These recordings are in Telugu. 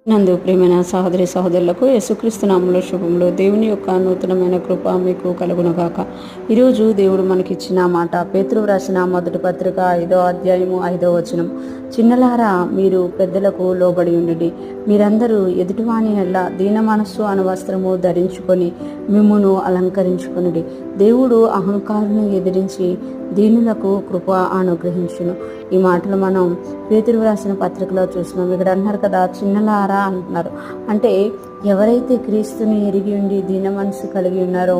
నందు ప్రియమైన సహోదరి సహోదరులకు యేసుక్రీస్తు నామములో శుభములు. దేవుని యొక్క నూతనమైన కృప మీకు కలుగునుగాక. ఈరోజు దేవుడు మనకిచ్చిన మాట పేతురు రాసిన మొదటి పత్రిక 5వ అధ్యాయము 5వ వచనం. చిన్నలారా, మీరు పెద్దలకు లోబడి ఉండుడి. మీరందరూ ఎదుటివాని ఎడల దీన మనస్సు అను వస్త్రము ధరించుకొని మిమ్మును అలంకరించుకొనుడి. దేవుడు అహంకారుని ఎదిరించి దీనులకు కృప అనుగ్రహించును. ఈ మాటలు మనం పేతురు రాసిన పత్రికలో చూసినాం. ఇక్కడ అన్నారు కదా, చిన్నలారా అంటున్నారు. అంటే ఎవరైతే క్రీస్తుని ఎరిగి ఉండి దీన మనసు కలిగి ఉన్నారో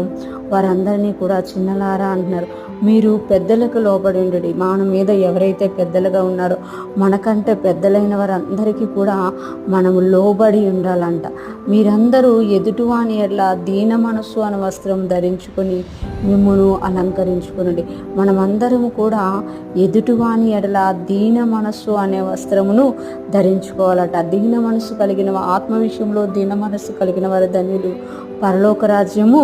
వారందరినీ కూడా చిన్నలారా అంటున్నారు. మీరు పెద్దలకు లోబడి ఉండుడి. మన మీద ఎవరైతే పెద్దలుగా ఉన్నారో మనకంటే పెద్దలైన వారందరికీ కూడా మనము లోబడి ఉండాలంట. మీరందరూ ఎదుటివాని ఎడల దీన మనస్సు అనే వస్త్రం ధరించుకొని మిమ్మును అలంకరించుకునండి. మనమందరము కూడా ఎదుటివాని ఎడల దీన మనస్సు అనే వస్త్రమును ధరించుకోవాలట. దీన మనస్సు కలిగిన ఆత్మ విషయంలో దీన మనస్సు కలిగిన వారి ధన్యులు, పరలోక రాజ్యము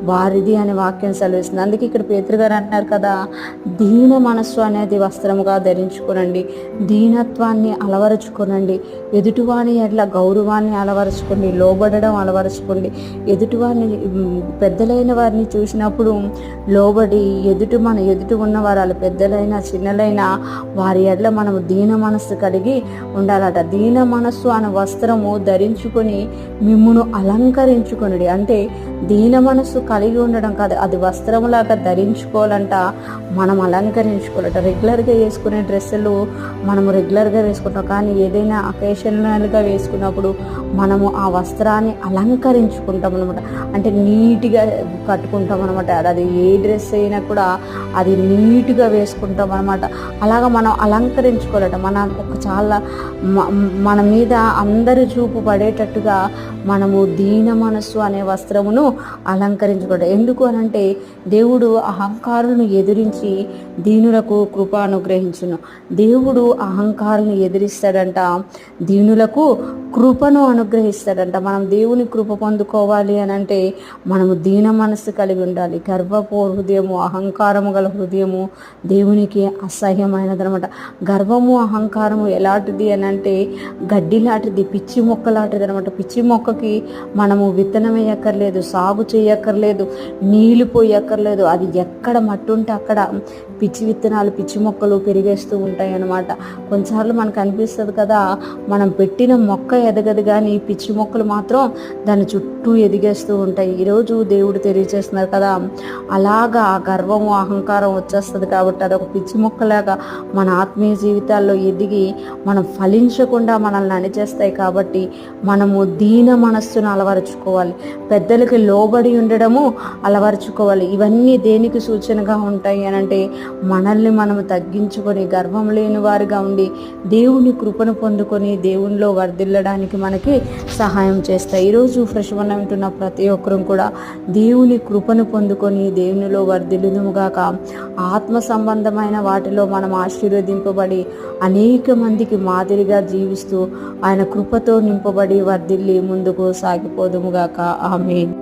వారిది అనే వాక్యం సెలవిస్తుంది. అందుకే ఇక్కడ పేతురు గారు అంటున్నారు కదా, దీన మనస్సు అనేది వస్త్రముగా ధరించుకోనండి, దీనత్వాన్ని అలవరుచుకోనండి, ఎదుటివాని ఎడ్ల గౌరవాన్ని అలవరుచుకోండి, లోబడడం అలవరుచుకోండి. ఎదుటివారిని పెద్దలైన వారిని చూసినప్పుడు లోబడి మన ఎదుటి ఉన్నవారు వాళ్ళు పెద్దలైనా చిన్నలైనా వారి ఎడ్ల మనము దీన మనస్సు కలిగి ఉండాలట. దీన మనస్సు అనే వస్త్రము ధరించుకొని మిమ్మును అలంకరించుకొనుడి. అంటే దీన మనస్సు కలిగి ఉండడం కాదు, అది వస్త్రములాగా ధరించుకోవాలంట. మనం అలంకరించుకోవాలట. రెగ్యులర్గా వేసుకునే డ్రెస్సులు మనము రెగ్యులర్గా వేసుకుంటాం, కానీ ఏదైనా అకేషనల్గా వేసుకున్నప్పుడు మనము ఆ వస్త్రాన్ని అలంకరించుకుంటాం అనమాట. అంటే నీట్గా కట్టుకుంటాం అనమాట. అది ఏ డ్రెస్ అయినా కూడా అది నీట్గా వేసుకుంటాం అనమాట. అలాగా మనం అలంకరించుకోవాలట. మన మీద అందరి చూపు పడేటట్టుగా మనము దీన మనస్సు అనే వస్త్రమును అలంకరించుకోవడం. ఎందుకు అనంటే దేవుడు అహంకారులను ఎదిరించి దీనులకు కృప అనుగ్రహించును. దేవుడు అహంకారులను ఎదిరిస్తాడంట, దీనులకు కృపను అనుగ్రహిస్తాడంట. మనం దేవుని కృప పొందుకోవాలి అని అంటే మనము దీన మనస్సు కలిగి ఉండాలి. గర్వపు హృదయము, అహంకారము గల హృదయము దేవునికి అసహ్యమైనది అనమాట. గర్వము అహంకారము ఎలాంటిది అని అంటే గడ్డిలాంటిది, పిచ్చి మొక్కలాంటిది అనమాట. పిచ్చి మొక్కకి మనము విత్తనం వేయక్కర్లేదు, సాగు చేయక్కర్లేదు, నీళ్లు పోయక్కర్లేదు. అది ఎక్కడ మట్టి ఉంటే అక్కడ పిచ్చి విత్తనాలు, పిచ్చి మొక్కలు పెరిగేస్తూ ఉంటాయి అన్నమాట. కొన్నిసార్లు మనకు అనిపిస్తుంది కదా, మనం పెట్టిన మొక్క ఎదగదు కానీ పిచ్చి మొక్కలు మాత్రం దాని చుట్టూ ఎదిగేస్తూ ఉంటాయి. ఈరోజు దేవుడు తెలియజేస్తున్నారు కదా, అలాగా గర్వము అహంకారం వచ్చేస్తుంది కాబట్టి అదొక పిచ్చి మొక్కలాగా మన ఆత్మీయ జీవితాల్లో ఎదిగి మనం ఫలించకుండా మనల్ని అణిచేస్తాయి. కాబట్టి మనము దీన మనస్సును అలవరుచుకోవాలి, పెద్దలకి లోబడి ఉండడము అలవరుచుకోవాలి. ఇవన్నీ దేనికి సూచనగా ఉంటాయి అని అంటే మనల్ని మనము తగ్గించుకొని గర్వం లేని వారిగా ఉండి దేవుని కృపను పొందుకొని దేవునిలో వర్ధిల్లడానికి మనకి సహాయం చేస్తాయి. ఈరోజు ఫ్రెష్ వన్ వింటున్న ప్రతి ఒక్కరూ కూడా దేవుని కృపను పొందుకొని దేవునిలో వర్ధిల్లుదుముగాక. ఆత్మ సంబంధమైన వాటిలో మనం ఆశీర్వదింపబడి అనేక మందికి మాదిరిగా జీవిస్తూ ఆయన కృపతో నింపబడి వర్ధిల్లి ముందుకు సాగిపోదుముగాక. ఆమేన్.